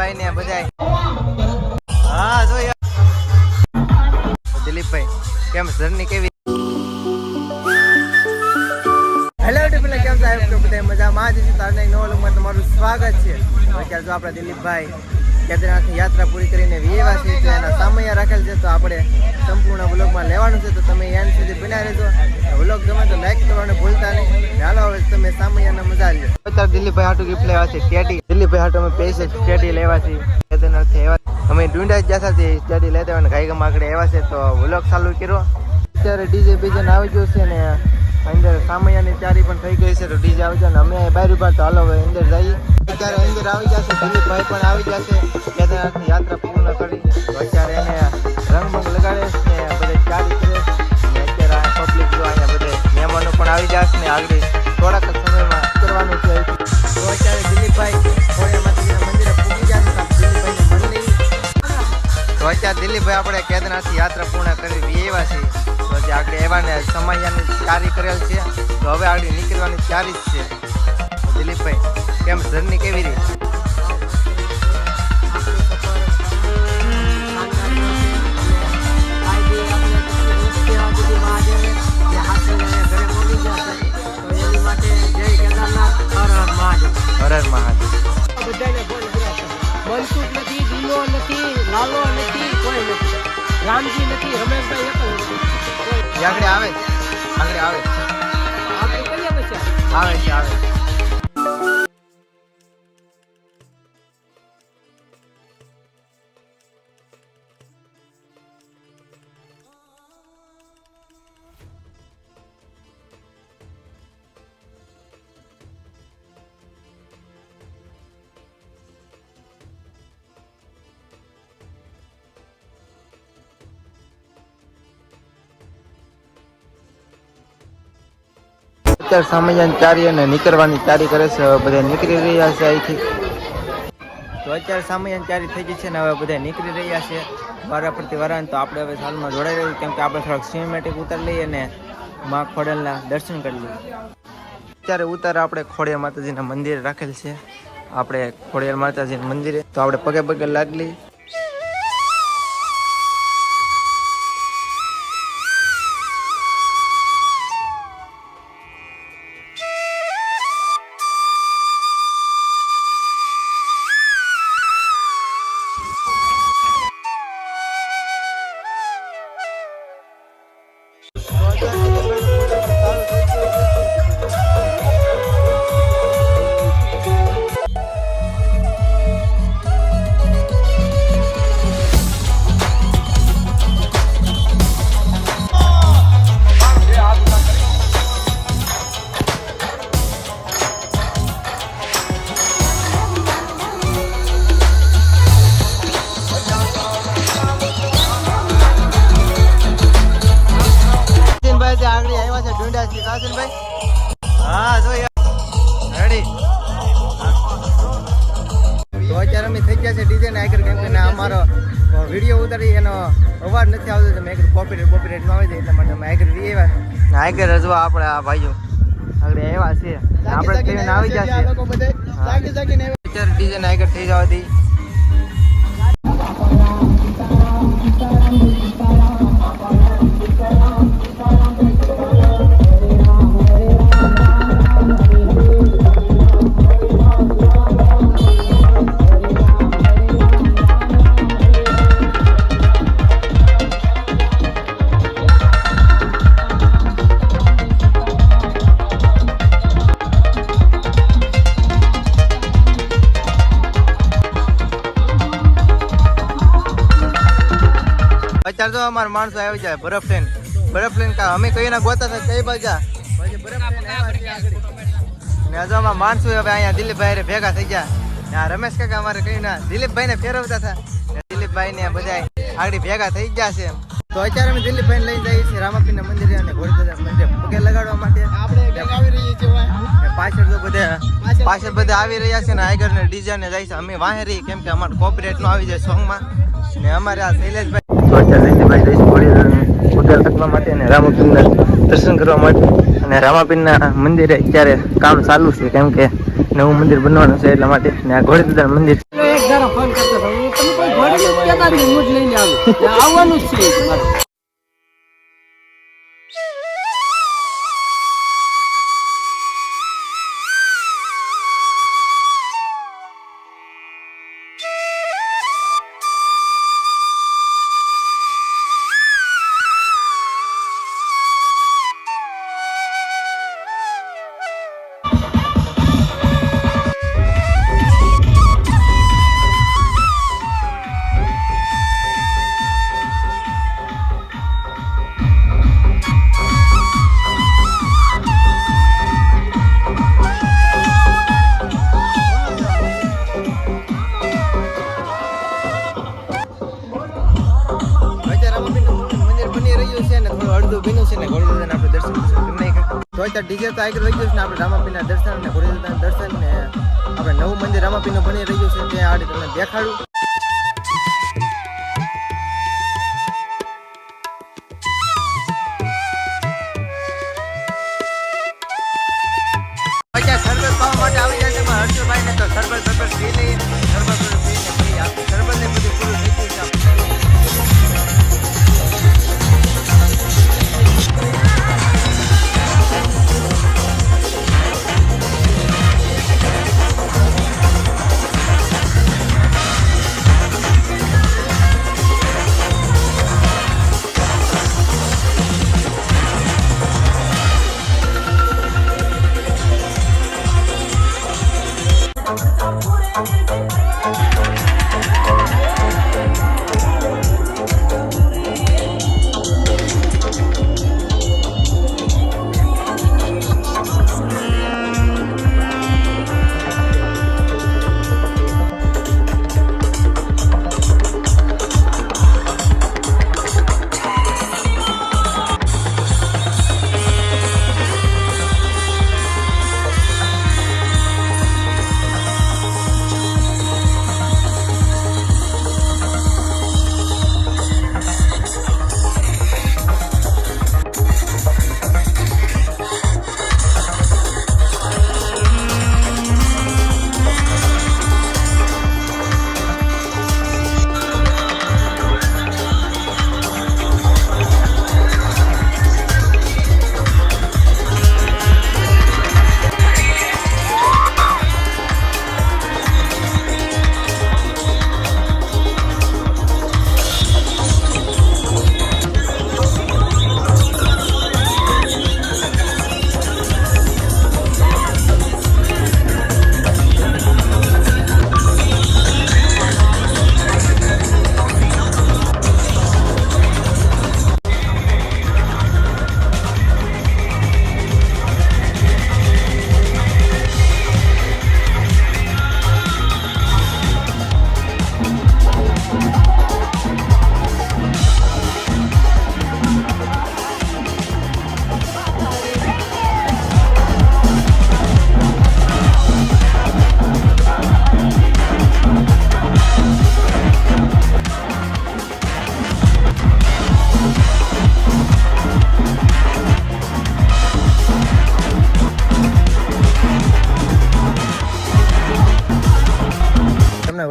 દિલીપભાઈ ને બધા. હા જો દિલીપભાઈ કેમ જર્ની કેવી? હેલો ડિફલે કેમ સાહેબ તો બધા મજામાં જ છે. તારને નવો લોકમાં તમારું સ્વાગત છે. અત્યારે જો આપણા દિલીપભાઈ કેદારનાથની યાત્રા પૂરી કરીને વિયેવા છે તો એના સામૈયા રાખેલ છે તો આપણે સંપૂર્ણ વ્લોગમાં લેવાનું છે તો તમે એન્ડ સુધી બન્યા રહેજો. વ્લોગ ગમે તો લાઈક કરવાનું ભૂલતા નહીં. હાલો હવે તમે સામૈયાના મજા લ્યો. અત્યારે દિલીપભાઈ હાટુ ગિફ્ટ લેવા છે ટેડી. દિલીપભાઈ હાટુ અમે પૈસે ટેડી લેવા છે કેદારનાથથી આવ્યા. અમે ઢૂંઢા જ જતા છે ટેડી લેતા અને ગાયગમ આગળ આવ્યા છે તો વ્લોગ ચાલુ કર્યો. અત્યારે ડીજે બીજે આવી ગયું છે ને અંદર સામૈયાની તૈયારી પણ થઈ ગઈ છે તો ડીજે આવી જાય ને અમે બહાર ઉભા તો હાલો હવે અંદર જઈએ. અત્યારે અંદર આવી જશે દિલીપભાઈ પણ આવી જશે કેદારનાથની યાત્રા પૂર્ણ કરી તો અત્યારે એને રંગબંગ લગાડે છે ને બધે તૈયારી કરે ને અત્યારે આ પબ્લિક જો અહીંયા બધે મહેમાનો પણ આવી જશે ને આગળ થોડાક જ સમયમાં કરવાનું છે તો અત્યારે દિલીપભાઈ ખોડિયાર માતાજીના મંદિરે પૂજી જશે દિલીપભાઈનું મંદિર તો અત્યારે દિલીપભાઈ આપણે કેદારનાથની યાત્રા પૂર્ણ કરી વિયેવા છીએ તો જે આગળ એવાને સમયાની તૈયારી કરેલ છે તો હવે આગળ નીકળવાની તૈયારી જ છે. દિલીપભાઈ કેમ જર્ની કેવી રહી? હર હર મહાદેવ. બધાને બોલ મનસુખ નથી, દિલો નથી, લાલો નથી, કોઈ નથી. રામજી નથી, રમેશભાઈ એક જ નથી. આગળ આવે આગળ આવે આપણે કરીએ પછી આવે છે આવે. અત્યારે સામૈયાની તૈયારી અને નીકળવાની તૈયારી કરે છે. હવે બધા નીકળી રહ્યા છે અહીંથી તો અત્યારે સામૈયાની તૈયારી થઈ ગઈ છે ને હવે બધા નીકળી રહ્યા છે વારા પરથી વારા. તો આપણે હવે સાલમાં જોડાઈ રહ્યું કેમ કે આપણે થોડાક સિનેમેટિક ઉતાર લઈએ અને માં ખોડિયારના દર્શન કરી લઈએ. અત્યારે ઉતાર આપણે ખોડિયાર માતાજીના મંદિરે રાખેલ છે. આપણે ખોડિયાર માતાજીના મંદિરે તો આપણે પગે પગે લાગલી. હા જો રેડી તો અત્યારે અમે થઈ ગયા છે ડીજે ને આગળ કેમ કે અમારો વિડીયો ઉતારી એનો અવાજ નથી આવતો તો મેં કોપીરાઇટ માં આવી જાય એટલા માટે અમે આગળ આવ્યા આગળ રજવા આપણે આ ભાઈઓ આગળ આવ્યા છે આપણે ટ્રેન આવી જશે અત્યારે ડીજે ને આગળ થઈ જવાથી અત્યારે તો અમારા માણસો આવી જાય બરફ લઈને કા અમે કઈ ના ગોતા હતા કઈ બાજા પછી બરફ લઈને આવ્યા આગળ ને હજુ અમારા માણસો હવે અહીંયા દિલીપભાઈ ભેગા થઈ ગયા. રમેશ કાકા અમારે કઈ ના દિલીપભાઈ ને ફેરવતા હતા દિલીપભાઈ ને બધા આગળ ભેગા થઈ ગયા છે. તો અત્યારે અમે દિલીપભાઈ લઈ જઈએ છીએ રામાપીરના મંદિરે અને ઘોડીદાદા મંદિરે પગે લગાડવા માટે. આપણે આવી રહીએ છીએ પાછળ તો બધા આવી રહ્યા છે ને આગળ ને ડીજે ને જાય છે. અમે વાહે રહી કેમ કે અમારે કોપીરાઇટ નો આવી જાય સોંગમાં ને અમારે આ શૈલેષભાઈ તો અત્યારે દિલીપભાઈ જઈશું ઘોડીદાદાને ઉતાર કરવા માટે અને રામાપીરના દર્શન કરવા માટે. અને રામાપીરના મંદિરે અત્યારે કામ ચાલુ છે કેમ કે નવું મંદિર બનવાનું છે એટલા માટે ને આ ઘોડીદાદાનું મંદિર એક ધારો ફોન કરતો હતો હું તમે કોઈ ઘોડી નથી કહેતા ને હું જ લઈને આવું ત્યાં આવવાનું જ છે મારે ડીજે તો આગળ રહી ગયું છે ને આપણે રામાપીના દર્શન ને ઘોડીદાદાના દર્શન ને આપણે નવું મંદિર રામાપીનું બની રહ્યું છે તે આડે તમને દેખાડું શરબત પાવા માટે આવી જાય છે હર્ષભાઈ ને તો શરબત પી લઈએ શરબત ને બધું પૂરું થઈ ગયું છે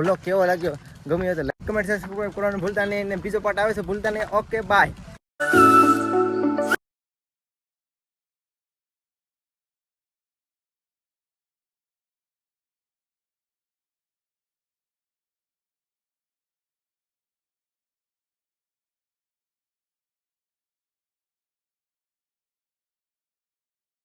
વ્લોગ કેવો લાગ્યો ગમ્યો તો લાઈક કમેન્ટ સબસ્ક્રાઇબ કરવાનું ભૂલતા નહીં અને બીજો પાર્ટ આવે છે ભૂલતા નહીં ઓકે બાય